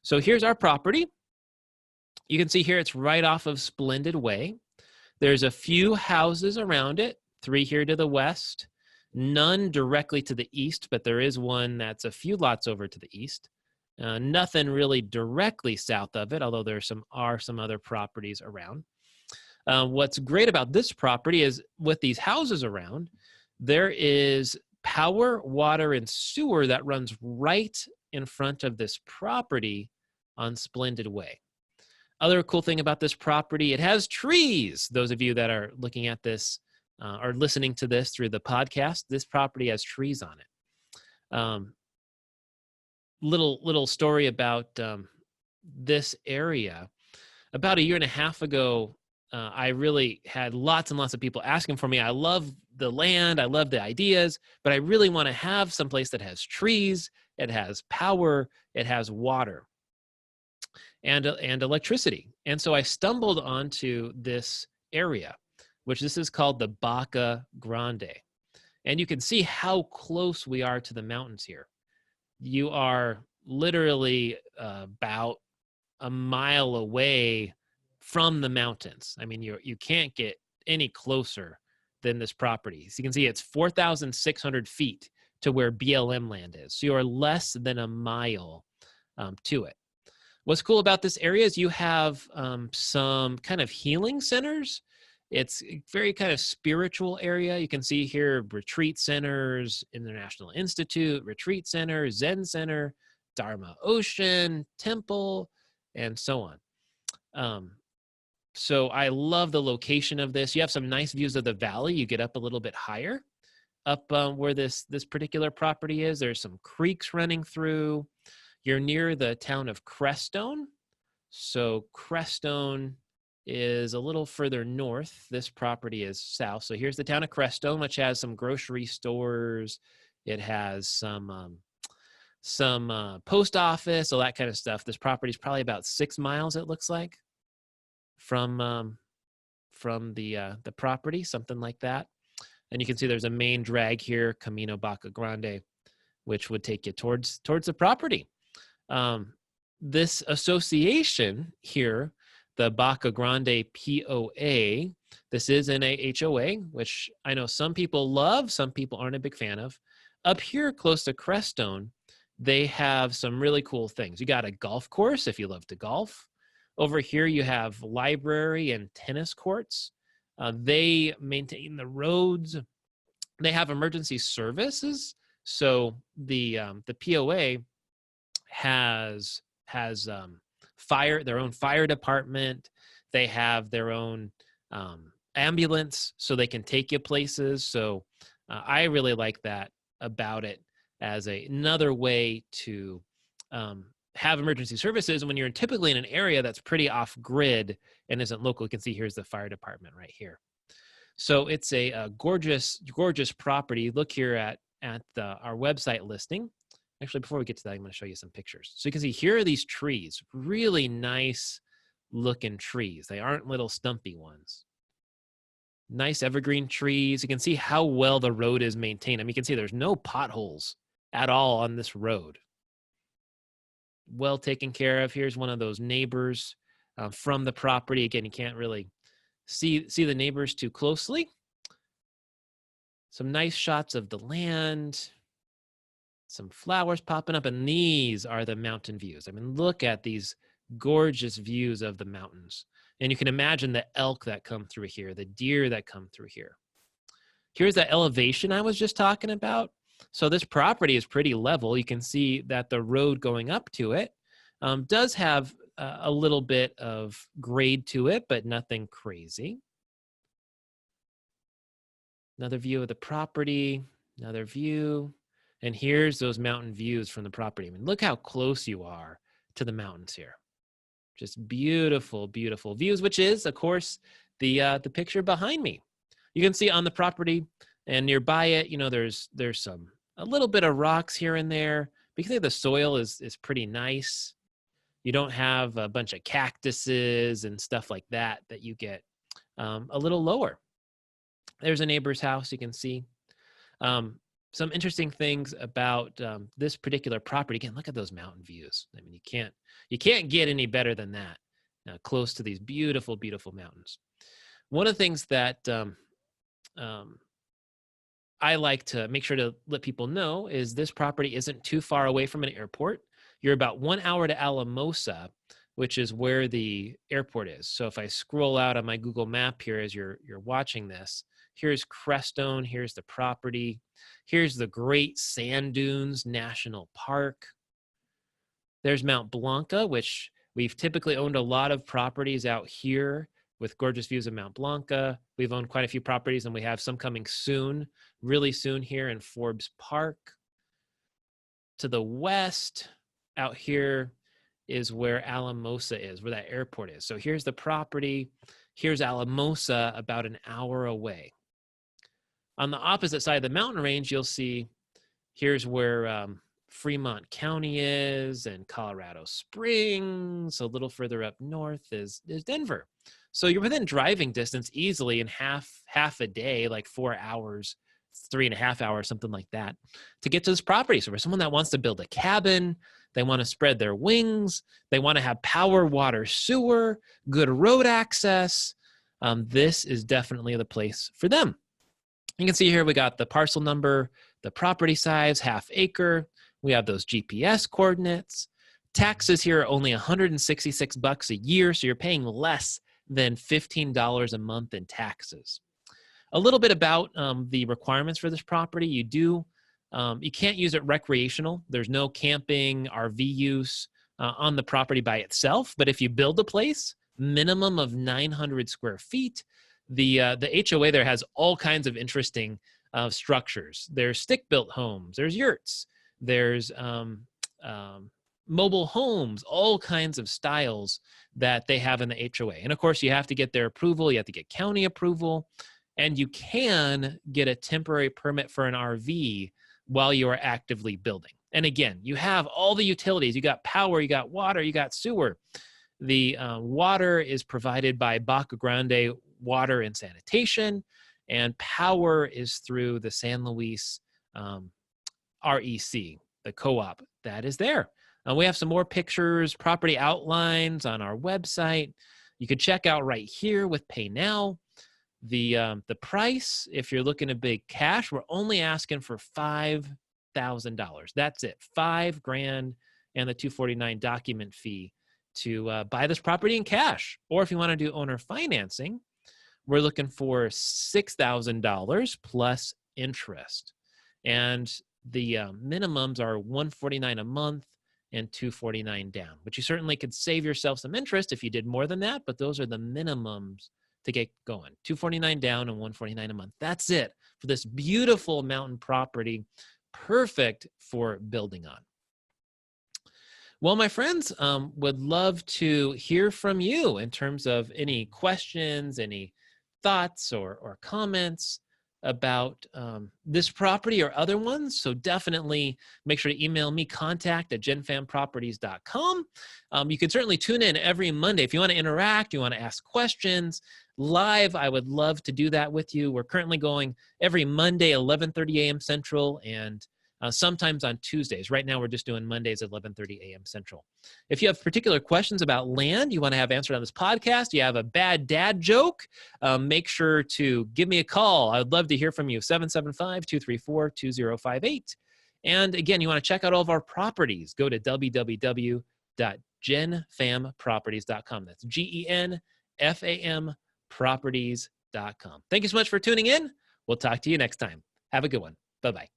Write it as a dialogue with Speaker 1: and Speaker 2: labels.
Speaker 1: So here's our property. You can see here it's right off of Splendid Way. There's a few houses around it, 3 here to the west, none directly to the east, but there is one that's a few lots over to the east. Nothing really directly south of it, although there are some other properties around. What's great about this property is with these houses around, there is power, water, and sewer that runs right in front of this property on Splendid Way. Other cool thing about this property, it has trees. Those of you that are looking at this or listening to this through the podcast, this property has trees on it. Little story about this area. About a year and a half ago, I really had lots and lots of people asking for me. I love the land, I love the ideas, but I really want to have someplace that has trees, it has power, it has water, and electricity. And so I stumbled onto this area, which this is called the Baca Grande. And you can see how close we are to the mountains here. You are literally about a mile away from the mountains. I mean, you can't get any closer than this property. So you can see it's 4,600 feet to where BLM land is. So you're less than a mile to it. What's cool about this area is you have some kind of healing centers. It's a very kind of spiritual area. You can see here retreat centers, International Institute, Retreat Center, Zen Center, Dharma Ocean, Temple, and so on. So I love the location of this. You have some nice views of the valley. You get up a little bit higher. Up where this particular property is, there's some creeks running through. You're near the town of Crestone. So Crestone is a little further north. This property is south. So here's the town of Crestone, which has some grocery stores. It has some post office, all that kind of stuff. This property is probably about 6 miles, it looks like, from the property, something like that. And you can see there's a main drag here, Camino Baca Grande, which would take you towards the property. This association here, the Baca Grande POA, this is in a HOA, which I know some people love, some people aren't a big fan of. Up here close to Crestone, they have some really cool things. You got a golf course if you love to golf. Over here you have library and tennis courts. They maintain the roads. They have emergency services. So the POA has their own fire department. They have their own ambulance, so they can take you places. So I really like that about it as another way to have emergency services when you're typically in an area that's pretty off grid and isn't local. You can see here's the fire department right here. So it's a gorgeous property. Look here at our website listing. Actually, before we get to that, I'm going to show you some pictures. So you can see here are these trees, really nice looking trees. They aren't little stumpy ones. Nice evergreen trees. You can see how well the road is maintained. I mean, you can see there's no potholes at all on this road. Well taken care of. Here's one of those neighbors from the property. Again, you can't really see the neighbors too closely. Some nice shots of the land. Some flowers popping up, and these are the mountain views. I mean, look at these gorgeous views of the mountains. And you can imagine the elk that come through here, the deer that come through here. Here's that elevation I was just talking about. So this property is pretty level. You can see that the road going up to it does have a little bit of grade to it, but nothing crazy. Another view of the property, another view. And here's those mountain views from the property. I mean, look how close you are to the mountains here. Just beautiful, beautiful views, which is, of course, the picture behind me. You can see on the property and nearby it, you know, there's a little bit of rocks here and there. But you can see the soil is pretty nice. You don't have a bunch of cactuses and stuff like that you get a little lower. There's a neighbor's house you can see. some interesting things about this particular property. Again, look at those mountain views. I mean, you can't get any better than that. Close to these beautiful, beautiful mountains. One of the things that I like to make sure to let people know is this property isn't too far away from an airport. You're about 1 hour to Alamosa, which is where the airport is. So if I scroll out on my Google map here as you're watching this, here's Crestone, here's the property, here's the Great Sand Dunes National Park. There's Mount Blanca, which we've typically owned a lot of properties out here with gorgeous views of Mount Blanca. We've owned quite a few properties, and we have some coming soon, really soon here in Forbes Park. To the west, out here is where Alamosa is, where that airport is. So here's the property. Here's Alamosa, about an hour away. On the opposite side of the mountain range, you'll see here's where Fremont County is, and Colorado Springs. A little further up north is Denver. So you're within driving distance easily in half a day, like 4 hours, 3.5 hours, something like that, to get to this property. So for someone that wants to build a cabin, they want to spread their wings, they want to have power, water, sewer, good road access, this is definitely the place for them. You can see here we got the parcel number, the property size, ½ acre. We have those GPS coordinates. Taxes here are only $166 a year, so you're paying less than $15 a month in taxes. A little bit about the requirements for this property. You can't use it recreational. There's no camping, RV use on the property by itself. But if you build a place, minimum of 900 square feet, the HOA there has all kinds of interesting structures. There's stick-built homes. There's yurts. There's mobile homes, all kinds of styles that they have in the HOA. And of course, you have to get their approval. You have to get county approval. And you can get a temporary permit for an RV while you are actively building. And again, you have all the utilities. You got power, you got water, you got sewer. The water is provided by Baca Grande Water and Sanitation, and power is through the San Luis REC, the co-op that is there. We have some more pictures, property outlines on our website. You could check out right here with Pay Now. The price, if you're looking at big cash, we're only asking for $5,000. That's it, $5,000 and the $249 document fee to buy this property in cash. Or if you want to do owner financing, we're looking for $6,000 plus interest. And the minimums are $149 a month and $249 down, but you certainly could save yourself some interest if you did more than that, but those are the minimums to get going. $249 down and $149 a month. That's it for this beautiful mountain property, perfect for building on. Well, my friends, would love to hear from you in terms of any questions, any thoughts or comments about this property or other ones. So definitely make sure to email me, contact@genfamproperties.com. You can certainly tune in every Monday. If you want to interact, you want to ask questions live, I would love to do that with you. We're currently going every Monday, 11:30 a.m. Central, and sometimes on Tuesdays. Right now, we're just doing Mondays at 11:30 a.m. Central. If you have particular questions about land you want to have answered on this podcast, you have a bad dad joke, make sure to give me a call. I would love to hear from you, 775-234-2058. And again, you want to check out all of our properties, go to www.genfamproperties.com. That's GENFAM properties.com. Thank you so much for tuning in. We'll talk to you next time. Have a good one. Bye-bye.